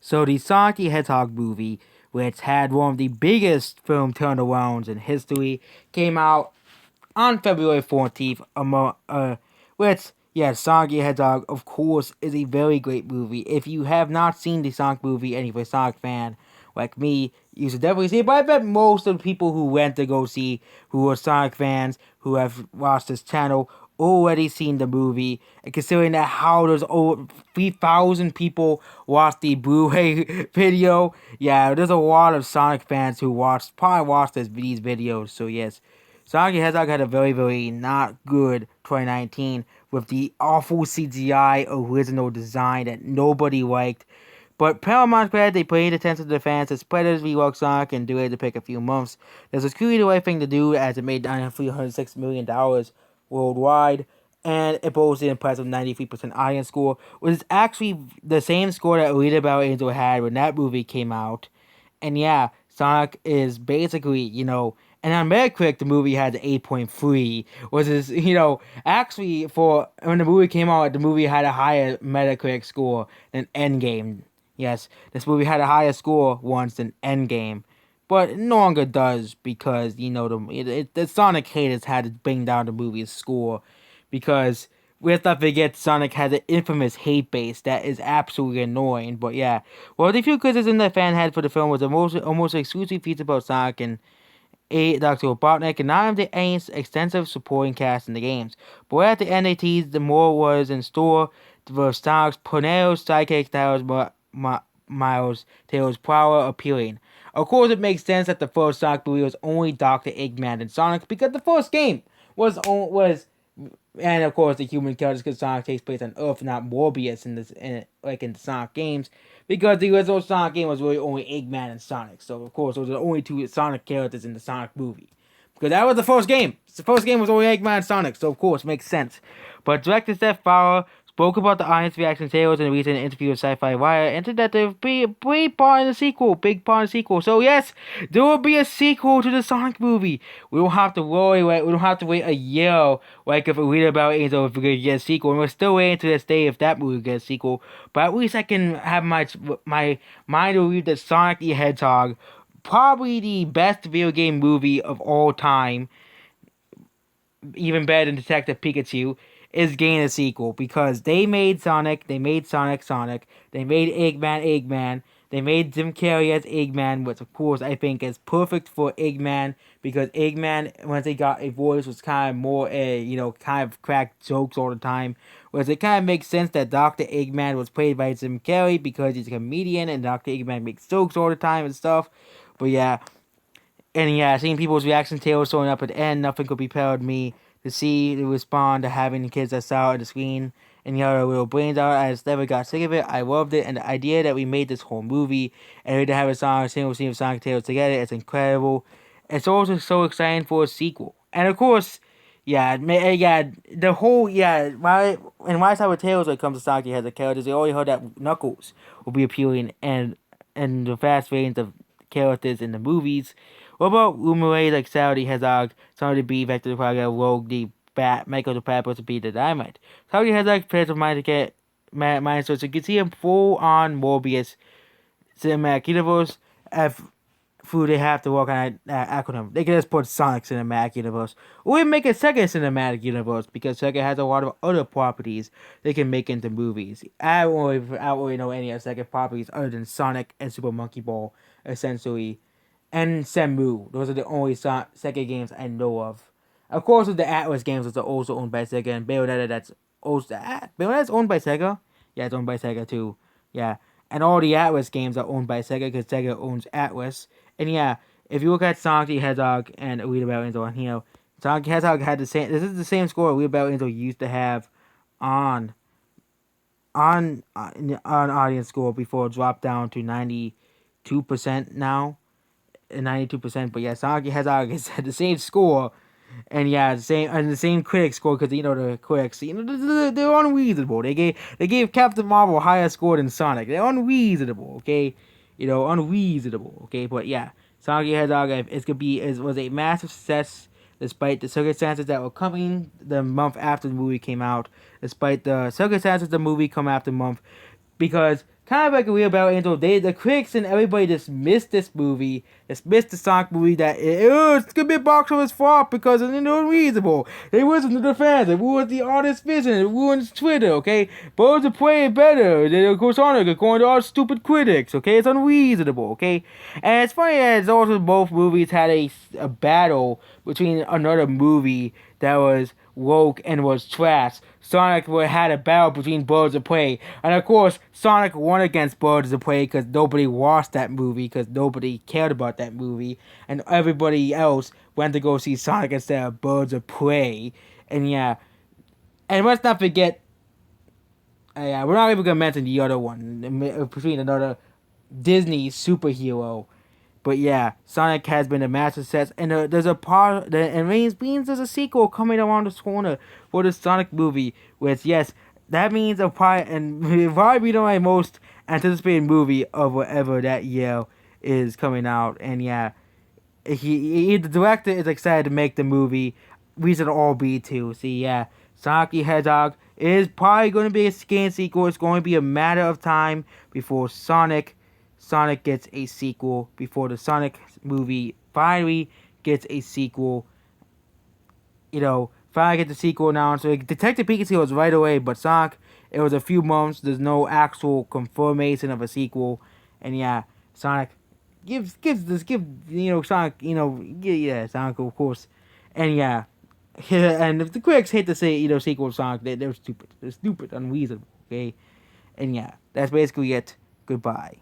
So the Sonic the Hedgehog movie, which had one of the biggest film turnarounds in history, came out on February 14th. Which, yeah, Sonic the Hedgehog, of course, is a very great movie. If you have not seen the Sonic movie and you're a Sonic fan like me, you should definitely see it. But I bet most of the people who went to go see, who are Sonic fans, who have watched this channel, already seen the movie. And considering that how there's over 3,000 people watched the Blu-ray video, yeah, there's a lot of Sonic fans who probably watched these videos. So yes, Sonic the Hedgehog had a very, very not good 2019 with the awful CGI original design that nobody liked. But Paramount glad they paid attention to the fans as Predators reworked Sonic and delayed to pick a few months. This was clearly the right thing to do as it made $306 million worldwide, and it boasted an impressive 93% audience score, which is actually the same score that Alita Battle Angel had when that movie came out. And yeah, Sonic is basically, and on Metacritic, the movie had 8.3, which is, actually, for when the movie came out, the movie had a higher Metacritic score than Endgame. Yes, this movie had a higher score once than Endgame, but it no longer does because, the Sonic haters had to bring down the movie's score because let's not forget Sonic has an infamous hate base that is absolutely annoying. But yeah, well, the few criticisms that fan had for the film was almost exclusively features about Sonic and Dr. Robotnik, and not of the extensive supporting cast in the games. But at the end, they teased the more was in store for Sonic's Porneo's sidekick Miles Taylor's power appealing. Of course, it makes sense that the first Sonic movie was only Dr. Eggman and Sonic because the first game was and of course the human characters because Sonic takes place on Earth, not Morbius like in the Sonic games. Because the original Sonic game was really only Eggman and Sonic, so of course those are the only two Sonic characters in the Sonic movie. Because that was the first game. The first game was only Eggman and Sonic, so of course it makes sense. But director Seth Fowler spoke about the audience reaction sales in a recent interview with Sci-Fi Wire, and said that there will be a big part in the sequel, So yes, there will be a sequel to the Sonic movie. We don't have to worry, we don't have to wait a year, like if we read about Angel if we're gonna get a sequel. And we're still waiting to this day if that movie gets a sequel. But at least I can have my mind believe that Sonic the Hedgehog, probably the best video game movie of all time, even better than Detective Pikachu, is getting a sequel because they made Sonic, they made Sonic, they made Eggman, they made Jim Carrey as Eggman, which of course I think is perfect for Eggman because Eggman, once they got a voice, was kind of more kind of cracked jokes all the time. Whereas it kind of makes sense that Dr. Eggman was played by Jim Carrey because he's a comedian and Dr. Eggman makes jokes all the time and stuff. But yeah, and yeah, seeing people's reaction to showing up at the end, nothing could be proud of me to see the respond to having the kids that saw at the screen and the other little brains out. I just never got sick of it. I loved it, and the idea that we made this whole movie and to have a single scene of Sonic Tails together, it's incredible. It's also so exciting for a sequel, and of course, the whole my side with Tails when it comes to Sonic has the characters. They already heard that Knuckles will be appealing and the fast range of characters in the movies. What about Umare like Saudi Hedgehog, Sonic the Bee, Vector the Frog, Rogue the Bat, Michael the Platypus, to be the Dynamite? Sonic the Hedgehog players of mind to get mind so you can see him full on Morbius cinematic universe. If food they have to work on that acronym. They can just put Sonic Cinematic Universe. Or even make a Sega Cinematic Universe because Sega has a lot of other properties they can make into movies. I don't really know any other Sega properties other than Sonic and Super Monkey Ball, essentially. And Shenmue. Those are the only Sega games I know of. Of course, with the Atlas games, which are also owned by Sega, and Bayonetta, Bayonetta's owned by Sega? Yeah, it's owned by Sega too. Yeah. And all the Atlas games are owned by Sega because Sega owns Atlas. And yeah, if you look at Sonic the Hedgehog and Alita Battle Angel, Sonic the Hedgehog had the same. This is the same score Alita Battle Angel used to have on on audience score before it dropped down to 92% now, 92%. But yeah, Sonic the Hedgehog has had the same score, and yeah, the same critic score because the critics they're unreasonable. They gave Captain Marvel a higher score than Sonic. They're unreasonable. Okay, unreasonable. Okay, but yeah, Sonic the Hedgehog was a massive success despite the circumstances that were coming the month after the movie came out. Despite the circumstances the movie come after the month, because kind of like a real Battle Angel. The critics and everybody dismissed this movie, dismissed the Sonic movie that it's gonna be a box office flop because it's unreasonable. They listen to the fans, it ruins the artist's vision, it ruins Twitter, okay? Birds of Prey better than Sonic according to all stupid critics, okay? It's unreasonable, okay? And it's funny that it's also both movies had a battle between another movie that was woke and was trash. Sonic had a battle between Birds of Prey, and of course Sonic won against Birds of Prey because nobody watched that movie, because nobody cared about that movie, and everybody else went to go see Sonic instead of Birds of Prey. And yeah, and let's not forget, we're not even gonna mention the other one between another Disney superhero. But yeah, Sonic has been a massive success, and there's a part that it means there's a sequel coming around the corner for the Sonic movie. Which yes, that means a part, and probably be my most anticipated movie of whatever that year is coming out. And yeah, the director is excited to make the movie. We should all be too. See, yeah, Sonic the Hedgehog is probably going to be a scan sequel. It's going to be a matter of time before Sonic gets a sequel, before the Sonic movie finally gets a sequel. Finally get the sequel announced. So Detective Pikachu was right away, but Sonic, it was a few months. There's no actual confirmation of a sequel. And yeah, Sonic give Sonic, Sonic, of course. And yeah, and if the critics hate to say sequel of Sonic, they're stupid. They're stupid, unreasonable. Okay, and yeah, that's basically it. Goodbye.